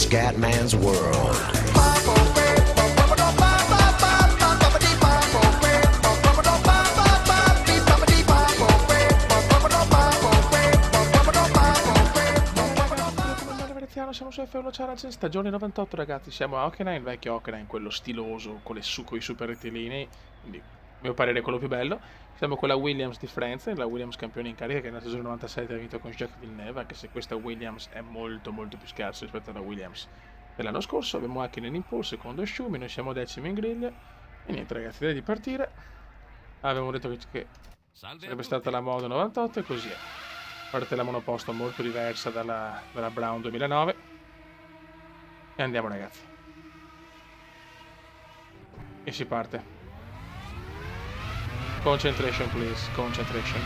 Scatman's World. Siamo su F1 Challenge stagione 98, ragazzi. Siamo a Hockenheim, vecchio Hockenheim, quello stiloso con i super rettilinei, quindi a mio parere quello più bello. Siamo con la Williams di Frentzen, la Williams campione in carica, che nella stagione 97 ha vinto con Jacques Villeneuve, anche se questa Williams è molto più scarsa rispetto alla Williams dell'anno scorso. Abbiamo Hakkinen in pole, secondo Schumi, noi siamo decimi in griglia. E niente, ragazzi, direi di partire. Avevamo detto che sarebbe stata la Moto 98 e così è. Parte la monoposto molto diversa dalla Brown 2009. E andiamo, ragazzi. E si parte. Concentration, please. Concentration.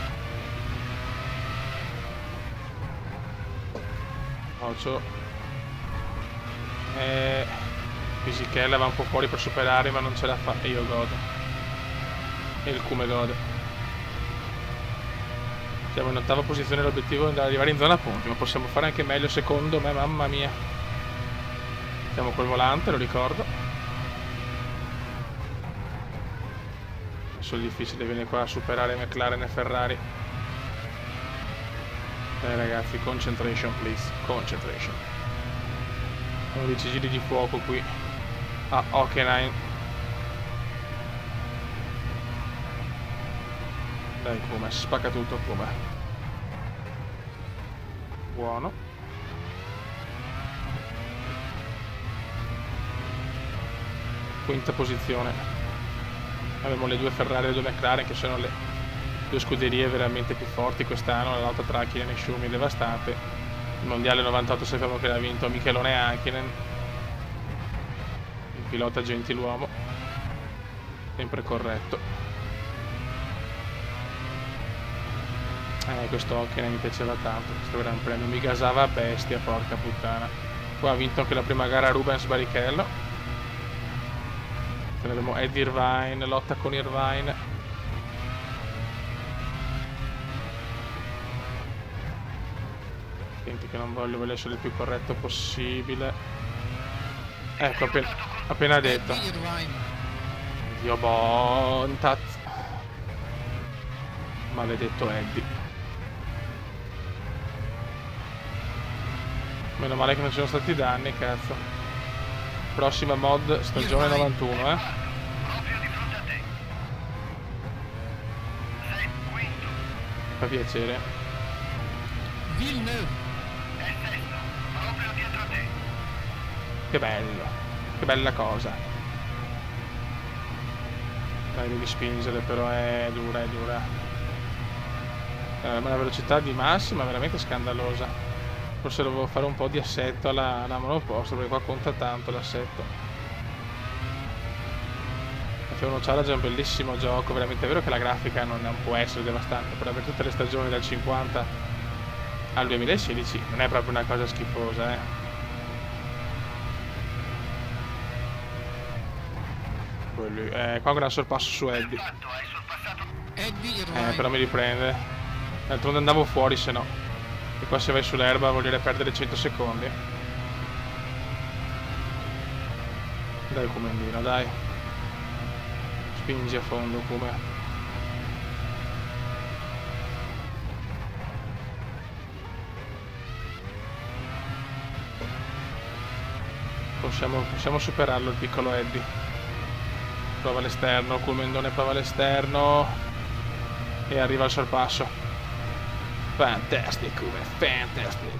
Occhio. Fisichella va un po' fuori per superare, ma non ce la fa. E io godo. E il Kume gode. Siamo in ottava posizione, l'obiettivo è arrivare in zona punti, ma possiamo fare anche meglio secondo me, mamma mia. Siamo col volante, lo ricordo. Adesso è difficile venire qua a superare McLaren e Ferrari. Dai ragazzi, concentration please, concentration. 11 giri di fuoco qui a Hockenheim. Dai Kuma, spacca tutto Kuma. Buono. Quinta posizione. Abbiamo le due Ferrari e le due McLaren, che sono le due scuderie veramente più forti quest'anno. L'auto tra Hakkinen e Schumi devastante. Il mondiale 98 sappiamo che l'ha vinto Michelone Hakkinen, il pilota gentiluomo, sempre corretto. Questo Hockenheim mi piaceva tanto, questo Gran Premio, mi gasava a bestia, porca puttana. Qua ha vinto anche la prima gara Rubens Barrichello. Poi abbiamo Eddie Irvine, lotta con Irvine. Senti che non voglio essere il più corretto possibile. Ecco, appena detto. Dio bontat. Maledetto Eddie. Meno male che non ci sono stati danni, cazzo. Prossima mod stagione 91, Fa piacere. Villeneuve è sesto, proprio dietro a te. Che bello. Che bella cosa. Dai, devi spingere, però è dura, è dura. Ma la velocità di massima è veramente scandalosa. Forse dovevo fare un po' di assetto alla monoposto, perché qua conta tanto l'assetto. F1 Challenge è un bellissimo gioco, veramente è vero che la grafica non può essere devastante, però per tutte le stagioni dal 50 al 2016 non è proprio una cosa schifosa, Qua un gran sorpasso su Eddie. Però mi riprende. D'altronde andavo fuori, se no. E qua se vai sull'erba vuol dire perdere 100 secondi. Dai Kumendino, dai. Spingi a fondo Kume. Possiamo superarlo il piccolo Eddie. Prova l'esterno, Kumendone prova l'esterno. E arriva al sorpasso. Fantastic, Kume, fantastic.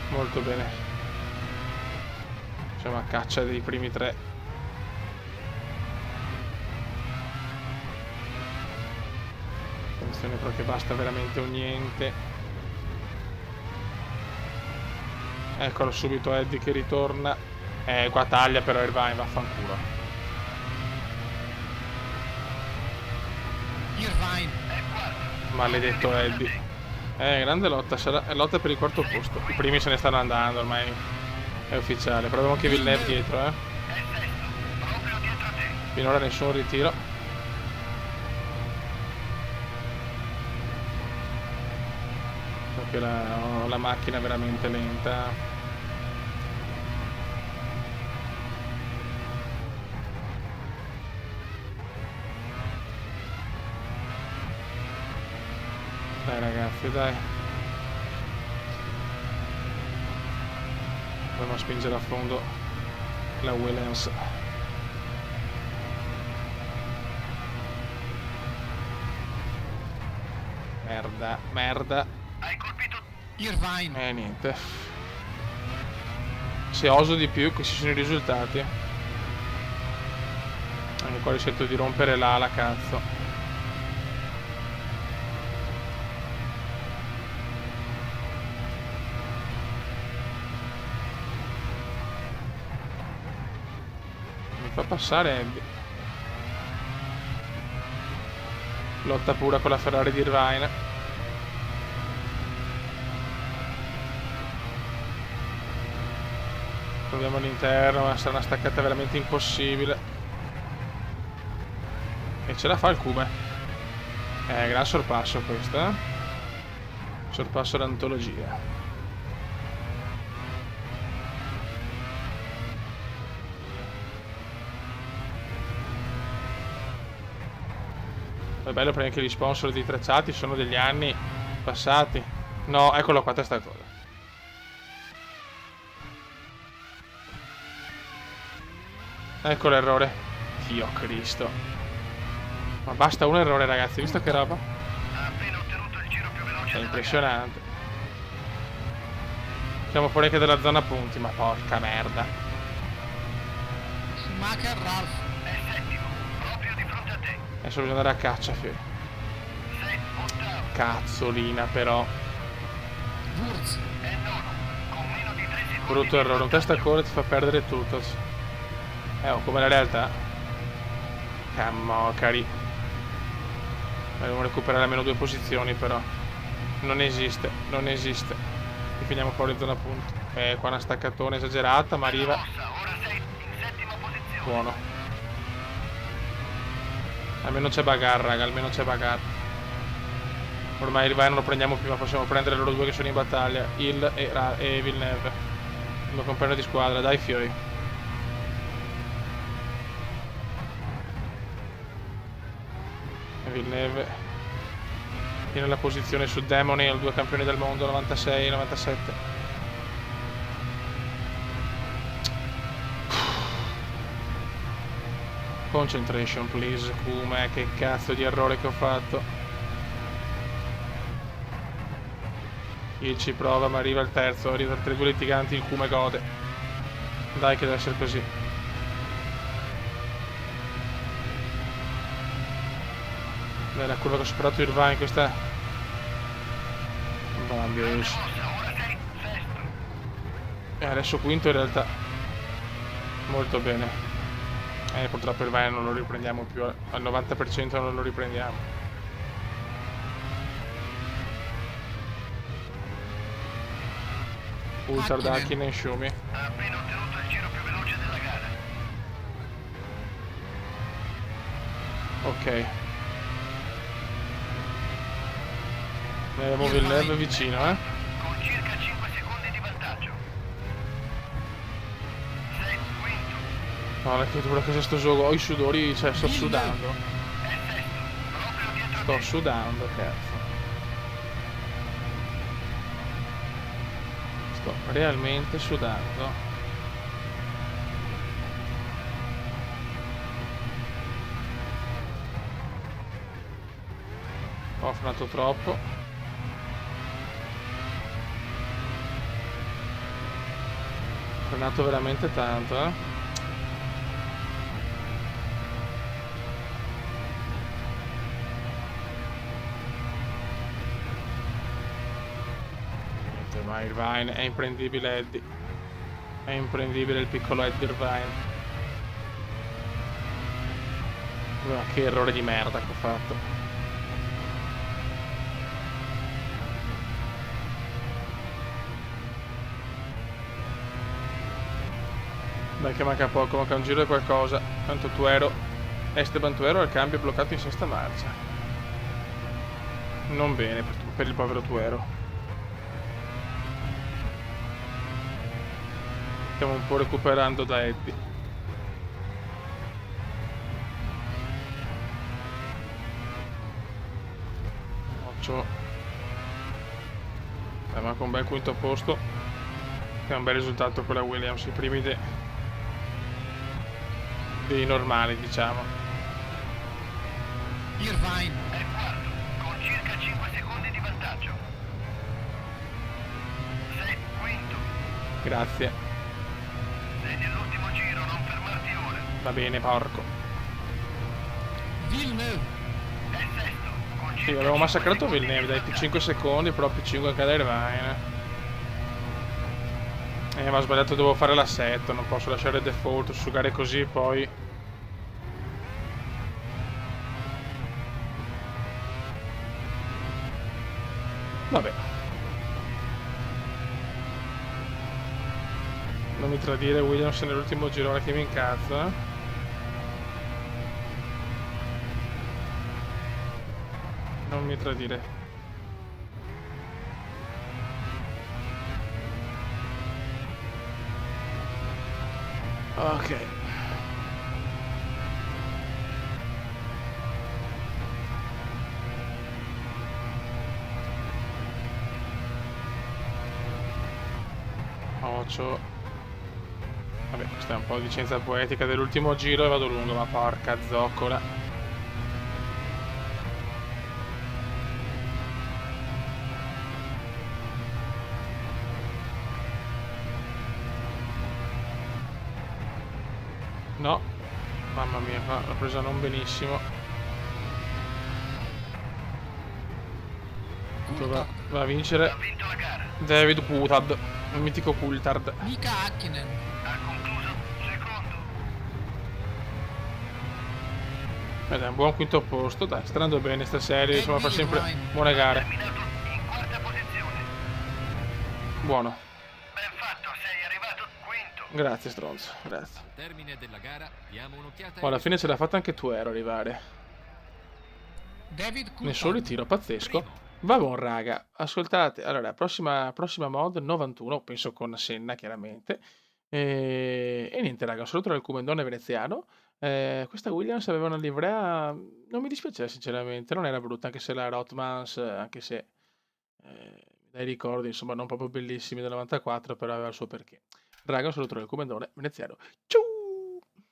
Molto bene. Siamo a caccia dei primi tre. Attenzione però che basta veramente un niente. Eccolo subito Eddie che ritorna. Qua taglia però Irvine, vaffanculo. Maledetto Eddie. Grande lotta, lotta per il quarto posto. I primi se ne stanno andando, ormai è ufficiale. Però abbiamo anche Villeneuve dietro, Finora nessun ritiro. che ho la macchina veramente lenta. Dai ragazzi, dai. Dobbiamo spingere a fondo la Williams. Merda. Hai colpito Irvine. Niente. Se oso di più, questi sono i risultati. Anche qua ho scelto di rompere l'ala, cazzo. Mi fa passare Andy. Lotta pura con la Ferrari di Irvine. Proviamo all'interno, ma sarà una staccata veramente impossibile. E ce la fa il Cume. Gran sorpasso questo, eh? Sorpasso d'antologia. È bello perché anche gli sponsor di tracciati sono degli anni passati. No, eccolo qua, testa cosa. Ecco l'errore. Dio Cristo. Ma basta un errore ragazzi, visto che roba? Ha appena ottenuto il giro più veloce È della impressionante. Siamo fuori anche dalla zona punti, ma porca merda. Schumacher, Ralph. gara. È settimo, proprio di fronte a te. Adesso bisogna andare a caccia, fiori. Sei ottavo. Cazzolina però. Wurz. È nono, con meno di 3 secondi. Brutto errore, un testa a coda ti fa perdere tutto. Come la realtà. Cammocari. Dobbiamo recuperare almeno 2 posizioni però. Non esiste. E finiamo fuori zona punti. Qua una staccatona esagerata, ma arriva. Mossa, ora sei in settima posizione. Buono. Almeno c'è bagarre, raga, almeno c'è bagarre. Ormai il Vai non lo prendiamo più, ma possiamo prendere loro due che sono in battaglia. Hill e Villeneuve. Il mio compagno di squadra, dai fiori. E Villeneuve tiene la posizione su Demone, il 2 campioni del mondo, 96 e 97. Concentration please, Kume, che cazzo di errore che ho fatto. Il ci prova ma arriva il terzo, arriva tra i due litiganti, il Kume gode. Dai che deve essere così. Dai, la curva che ho superato Irvine, questa è... Bambus. Ora sei sesto. E adesso quinto in realtà. Molto bene. Purtroppo Irvine non lo riprendiamo più, al 90% non lo riprendiamo. Ultar Dakin e Shumi. Ha appena ottenuto il giro più veloce della gara. Ok. Ne abbiamo Villeneuve vicino, Con circa 5 secondi di vantaggio. Sei quinto. No, la creatura che c'è sto gioco, ho i sudori, cioè sto sudando. È sesto, proprio dietro Sto te. sudando, cazzo. Sto realmente sudando. Ho frenato troppo. Ho frenato veramente tanto, eh. Niente, ma Irvine è imprendibile, Eddie. È imprendibile il piccolo Eddie Irvine. Ma che errore di merda che ho fatto. Dai che manca poco, manca un giro e qualcosa. Tanto Tuero, Esteban Tuero al cambio bloccato in sesta marcia. Non bene per il povero Tuero. Stiamo un po' recuperando da Eddie. Occhio. Ma con un bel quinto posto. Che è un bel risultato per la Williams. I primi dei normali, diciamo. Irvine. È quarto, con circa 5 secondi di vantaggio. Sei quinto. Grazie. Sei nell'ultimo giro, non fermarti ora. Va bene, porco. Villeneuve. È sesto, con Sì, circa avevo 5 massacrato secondi di Villeneuve, dai, vantaggio. 5 secondi, però più 5 anche da Irvine. Ma ho sbagliato, devo fare l'assetto, non posso lasciare default, su gare così poi... Vabbè. Non mi tradire Williams nell'ultimo girone che mi incazza. Non mi tradire. Ok. Occhio. Vabbè, questa è un po' di licenza poetica dell'ultimo giro e vado lungo, ma porca zoccola. No. Mamma mia, qua l'ho presa non benissimo. Va a vincere Ha vinto la gara. David Coulthard, il mitico Coulthard. Mika Hakkinen. Ha concluso secondo. Ed è un buon quinto posto, dai, sta andando bene sta serie, insomma fa sempre buone Ha gare. terminato in quarta posizione. Buono. Ben fatto, sei arrivato quinto. Grazie stronzo, grazie. Al termine della gara diamo un'occhiata Oh, alla fine ce l'ha fatta anche tu, Ero, arrivare. David Nel Coulthard. suo ritiro pazzesco. Va buon raga, ascoltate, allora, prossima mod 91, penso con Senna chiaramente. E niente raga, un saluto dal Cumendone veneziano. Questa Williams aveva una livrea, non mi dispiaceva sinceramente, non era brutta, anche se la Rothmans, anche se dai ricordi insomma non proprio bellissimi del 94, però aveva il suo perché. Raga, un saluto dal Cumendone veneziano. Ciao!